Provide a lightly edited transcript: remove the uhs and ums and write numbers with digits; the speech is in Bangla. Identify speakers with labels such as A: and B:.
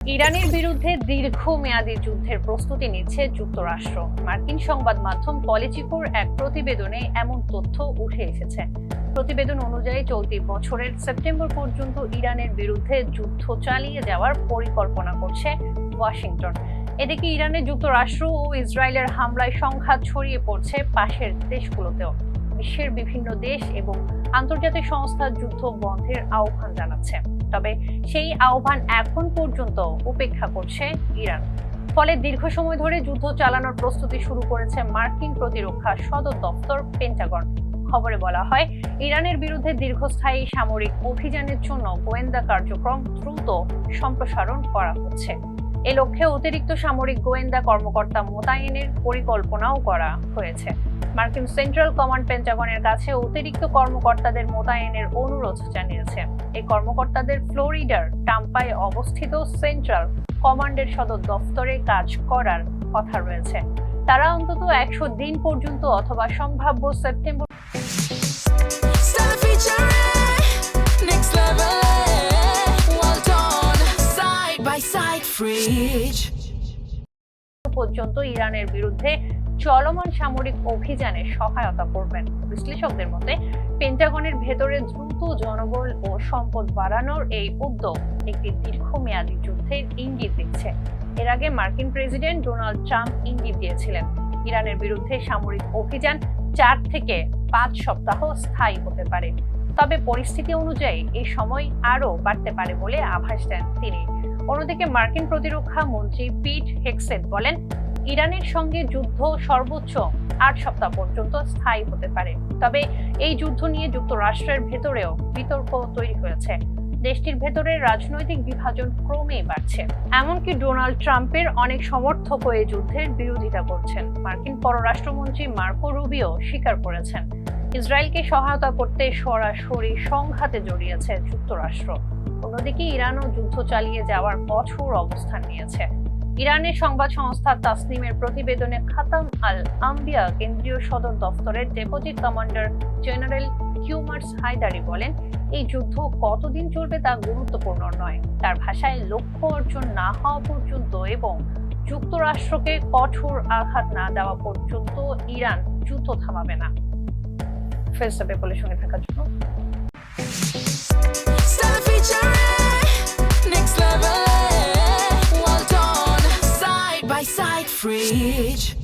A: ইরানের বিরুদ্ধে দীর্ঘমেয়াদী যুদ্ধের প্রস্তুতি নিচ্ছে যুক্তরাষ্ট্র। মার্কিন সংবাদ মাধ্যম পলিটিকোর এক প্রতিবেদনে এমন তথ্য উঠে এসেছে। প্রতিবেদন অনুযায়ী চলতি বছরের সেপ্টেম্বর পর্যন্ত ইরানের বিরুদ্ধে যুদ্ধ চালিয়ে যাওয়ার পরিকল্পনা করছে ওয়াশিংটন। এদিকে ইরানে যুক্তরাষ্ট্র ও ইসরায়েলের হামলায় সংঘাত ছড়িয়ে পড়ছে পাশের দেশগুলোতেও। বিশ্বের বিভিন্ন দেশ এবং আন্তর্জাতিক সংস্থা যুদ্ধ বন্ধের আহ্বান জানাচ্ছে, তবে সেই আহ্বান এখন পর্যন্ত উপেক্ষা করছে ইরান। ফলে দীর্ঘ সময় ধরে যুদ্ধ চালানোর প্রস্তুতি শুরু করেছে মার্কিন প্রতিরক্ষা সদর দপ্তর পেন্টাগন। খবরে বলা হয়, ইরানের বিরুদ্ধে দীর্ঘস্থায়ী সামরিক অভিযানের জন্য গোয়েন্দা কার্যক্রম দ্রুত সম্প্রসারণ করা হচ্ছে। এ লক্ষ্যে অতিরিক্ত সামরিক গোয়েন্দা কর্মকর্তা মোতায়েনের পরিকল্পনাও করা হয়েছে। মার্কিন সেন্ট্রাল কমান্ড পেন্টাগনের কাছে অতিরিক্ত কর্মকর্তাদের মোতায়েনের অনুরোধ জানিয়েছে। এই কর্মকর্তাদের ফ্লোরিডার টাম্পায় অবস্থিত সেন্ট্রাল কমান্ডের সদর দফতরে কাজ করার কথা রয়েছে। তারা অন্তত 100 দিন পর্যন্ত অথবা সম্ভাব্য সেপ্টেম্বর পর্যন্ত ইরানের বিরুদ্ধে চলমান সামরিক অভিযানে সহায়তা করবেন। বিশ্লেষকদের মতে, পেন্টাগনের ভেতরে দ্রুত জনবল ও সম্পদ বাড়ানোর এই উদ্যোগ একটি দীর্ঘমেয়াদী যুদ্ধের ইঙ্গিত দিচ্ছে। এর আগে মার্কিন প্রেসিডেন্ট ডোনাল্ড ট্রাম্প ইঙ্গিত দিয়েছিলেন, ইরানের বিরুদ্ধে সামরিক অভিযান 4 থেকে 5 সপ্তাহ স্থায়ী হতে পারে। তবে পরিস্থিতি অনুযায়ী এই সময় আরও বাড়তে পারে বলে আভাস দেন তিনি। অন্যদিকে মার্কিন প্রতিরক্ষা মন্ত্রী পিট হেগসেট বলেন, ইরানের সঙ্গে যুদ্ধ সর্বোচ্চ 8 সপ্তাহ পর্যন্ত স্থায়ী হতে পারে। তবে এই যুদ্ধ নিয়ে যুক্তরাষ্ট্রের ভেতরেও বিতর্ক তৈরি হয়েছে। দেশটির ভেতরে রাজনৈতিক বিভাজন ক্রমেই বাড়ছে। এমনকি ডোনাল্ড ট্রাম্পের অনেক সমর্থক এই যুদ্ধের বিরোধিতা করছেন। মার্কিন পররাষ্ট্রমন্ত্রী মার্কো রুবিও স্বীকার করেছেন, ইসরায়েলকে সহায়তা করতে সরাসরি সংঘাতে জড়িয়েছে যুক্তরাষ্ট্র। অন্যদিকে ইরানও যুদ্ধ চালিয়ে যাওয়ার কঠোর অবস্থান নিয়েছে। ইরানের সংবাদ সংস্থা তাসনিমের প্রতিবেদনে খাতাম আল আম্বিয়া কেন্দ্রীয় সদর দফতরের deputy commander general Kiumars Heydari বলেন, এই যুদ্ধ কতদিন চলবে তা গুরুত্বপূর্ণ নয়। তার ভাষায়, লক্ষ্য অর্জন না হওয়া পর্যন্ত এবং যুক্তরাষ্ট্রকে কঠোর আঘাত না দেওয়া পর্যন্ত ইরান যুদ্ধ থামাবে না। ফেসটা পেপলের সঙ্গে থাকার জন্য
B: Fridge.